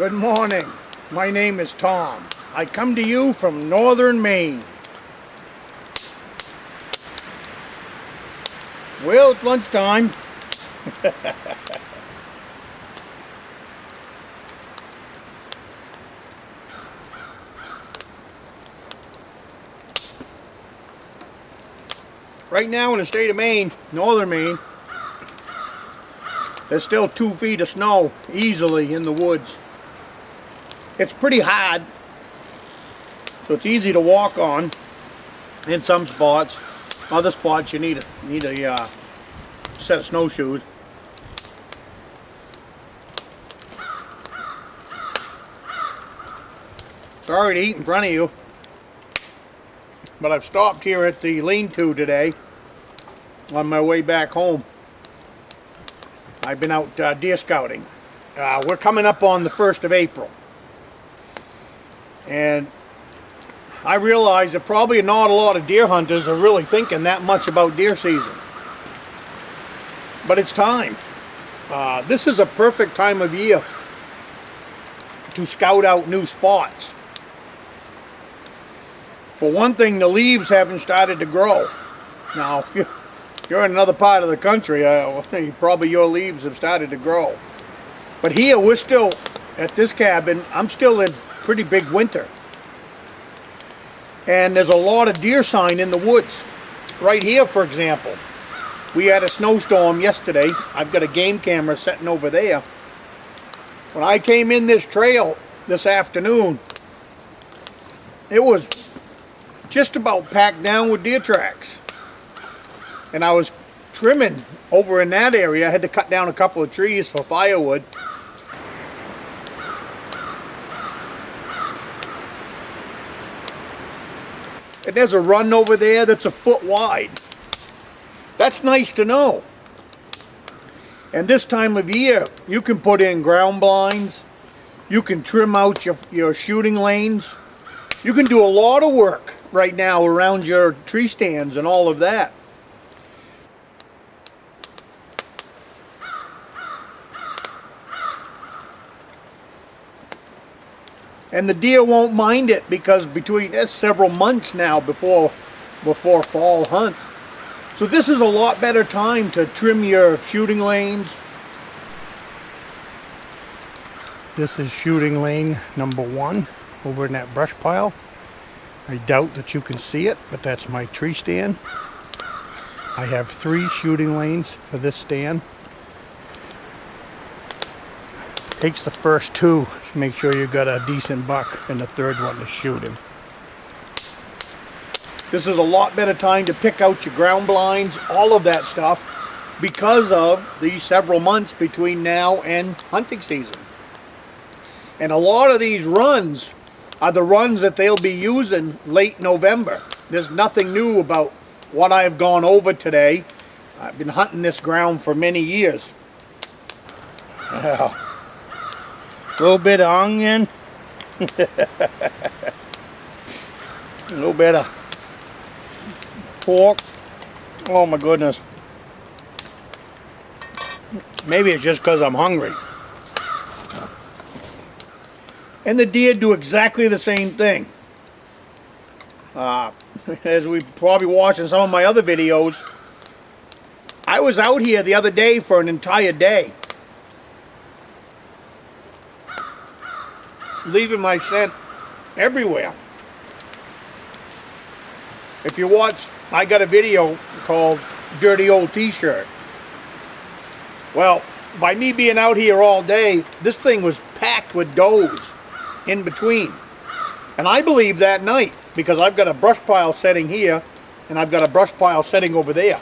Good morning. My name is Tom. I come to you from northern Maine. Well, it's lunchtime. Right now in the state of Maine, northern Maine, there's still 2 feet of snow easily in the woods. It's pretty hard, so it's easy to walk on in some spots. Other spots you need a set of snowshoes. Sorry to eat in front of you, but I've stopped here at the lean-to today on my way back home. I've been out deer scouting. We're coming up on the 1st of April. And I realize that probably not a lot of deer hunters are really thinking that much about deer season. But it's time. This is a perfect time of year to scout out new spots. For one thing, the leaves haven't started to grow. Now, if you're in another part of the country, probably your leaves have started to grow. But here, we're still, at this cabin, I'm still in pretty big winter. And there's a lot of deer sign in the woods. Right here, for example, we had a snowstorm yesterday. I've got a game camera sitting over there. When I came in this trail this afternoon, it was just about packed down with deer tracks. And I was trimming over in that area. I had to cut down a couple of trees for firewood. And there's a run over there that's a foot wide. That's nice to know. And this time of year, you can put in ground blinds. You can trim out your shooting lanes. You can do a lot of work right now around your tree stands and all of that. And the deer won't mind it because there's several months now before fall hunt. So this is a lot better time to trim your shooting lanes. This is shooting lane number 1 over in that brush pile. I doubt that you can see it, but that's my tree stand. I have 3 shooting lanes for this stand. Takes the first 2 to make sure you got a decent buck, and the 3rd one to shoot him. This is a lot better time to pick out your ground blinds, all of that stuff, because of these several months between now and hunting season. And a lot of these runs are the runs that they'll be using late November. There's nothing new about what I've gone over today. I've been hunting this ground for many years. Well, a little bit of onion, a little bit of pork. Oh my goodness. Maybe it's just because I'm hungry. And the deer do exactly the same thing. As we probably watched in some of my other videos, I was out here the other day for an entire day, leaving my scent everywhere. If you watch, I got a video called Dirty Old T-Shirt. Well, by me being out here all day, this thing was packed with does in between. And I believe that night, because I've got a brush pile setting here, and I've got a brush pile setting over there.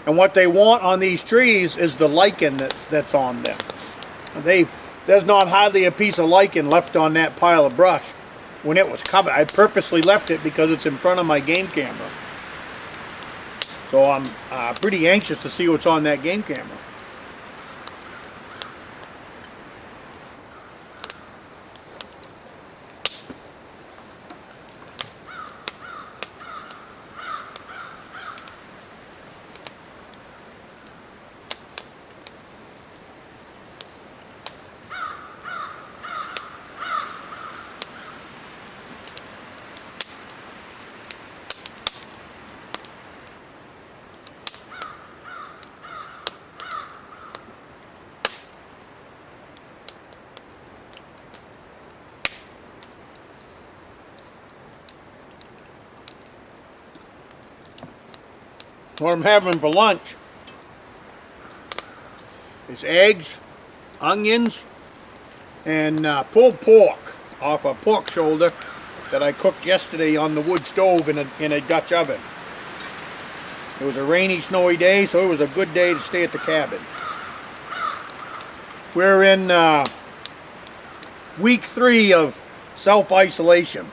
And what they want on these trees is the lichen that's on them. There's not hardly a piece of lichen left on that pile of brush when it was covered. I purposely left it because it's in front of my game camera. So I'm pretty anxious to see what's on that game camera. what I'm having for lunch is eggs, onions, and pulled pork off a pork shoulder that I cooked yesterday on the wood stove in a Dutch oven. It was a rainy, snowy day, so it was a good day to stay at the cabin. We're in week 3 of self-isolation.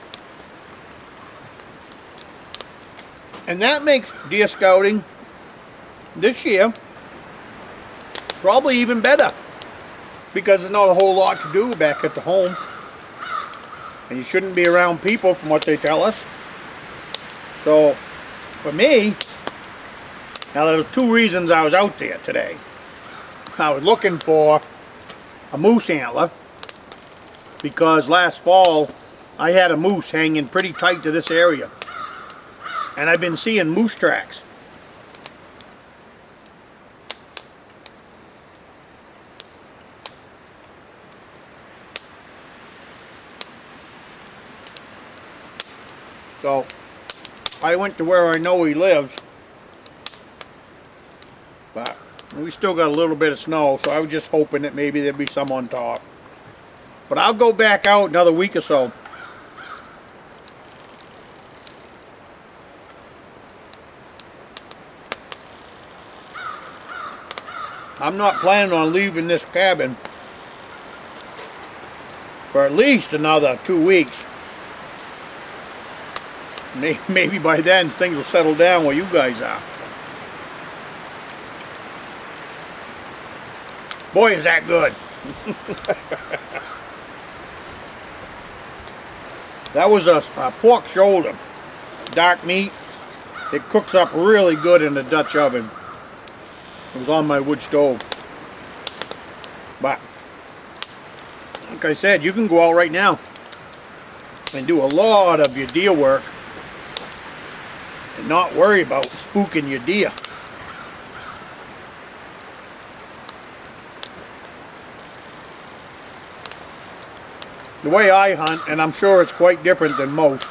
And that makes deer scouting this year probably even better, because there's not a whole lot to do back at the home. And you shouldn't be around people from what they tell us. So, for me, now there was 2 reasons I was out there today. I was looking for a moose antler, because last fall I had a moose hanging pretty tight to this area. And I've been seeing moose tracks. So I went to where I know he lives, but we still got a little bit of snow, so I was just hoping that maybe there'd be some on top. But I'll go back out another week or so. I'm not planning on leaving this cabin for at least another 2 weeks. Maybe by then things will settle down where you guys are. Boy, is that good. That was a pork shoulder. Dark meat. It cooks up really good in the Dutch oven. It was on my wood stove. But, like I said, you can go out right now and do a lot of your deer work and not worry about spooking your deer. The way I hunt, and I'm sure it's quite different than most,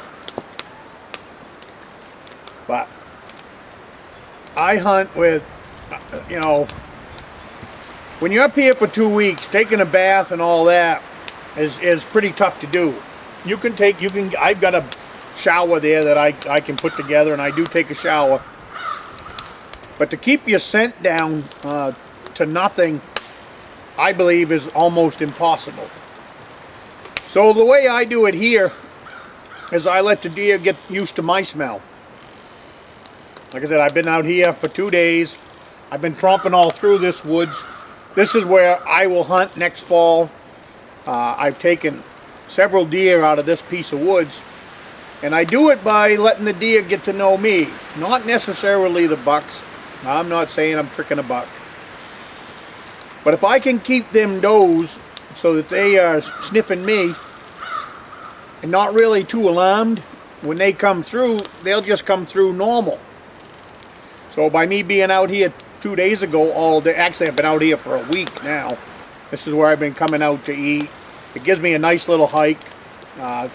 but I hunt with, you know, when you're up here for 2 weeks, taking a bath and all that is pretty tough to do. I've got a shower there that I can put together, and I do take a shower. But to keep your scent down to nothing, I believe, is almost impossible. So the way I do it here is I let the deer get used to my smell. Like I said, I've been out here for 2 days. I've been tromping all through this woods. This is where I will hunt next fall. I've taken several deer out of this piece of woods. And I do it by letting the deer get to know me. Not necessarily the bucks. I'm not saying I'm tricking a buck. But if I can keep them does so that they are sniffing me and not really too alarmed, when they come through, they'll just come through normal. So by me being out here 2 days ago all day, actually I've been out here for a week now. This is where I've been coming out to eat. It gives me a nice little hike.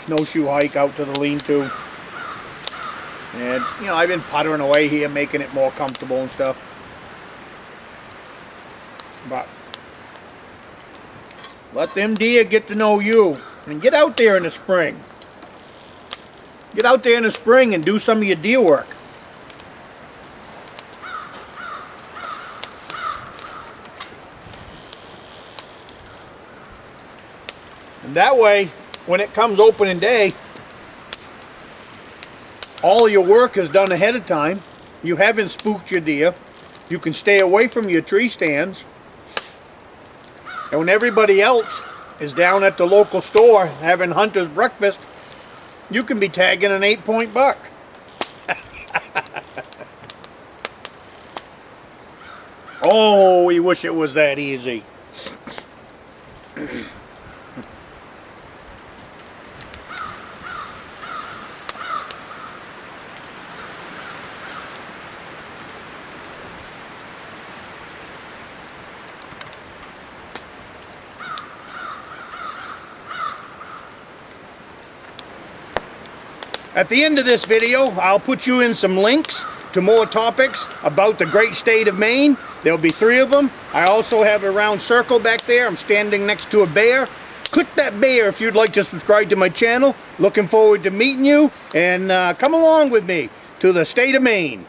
Snowshoe hike out to the lean-to, and you know, I've been puttering away here, making it more comfortable and stuff. But let them deer get to know you, and get out there in the spring. Get out there in the spring and do some of your deer work. And that way, when it comes opening day, all your work is done ahead of time. You haven't spooked your deer. You can stay away from your tree stands. And when everybody else is down at the local store having hunter's breakfast, you can be tagging an 8-point buck. Oh, we wish it was that easy. At the end of this video, I'll put you in some links to more topics about the great state of Maine. There'll be 3 of them. I also have a round circle back there. I'm standing next to a bear. Click that bear if you'd like to subscribe to my channel. Looking forward to meeting you, and come along with me to the state of Maine.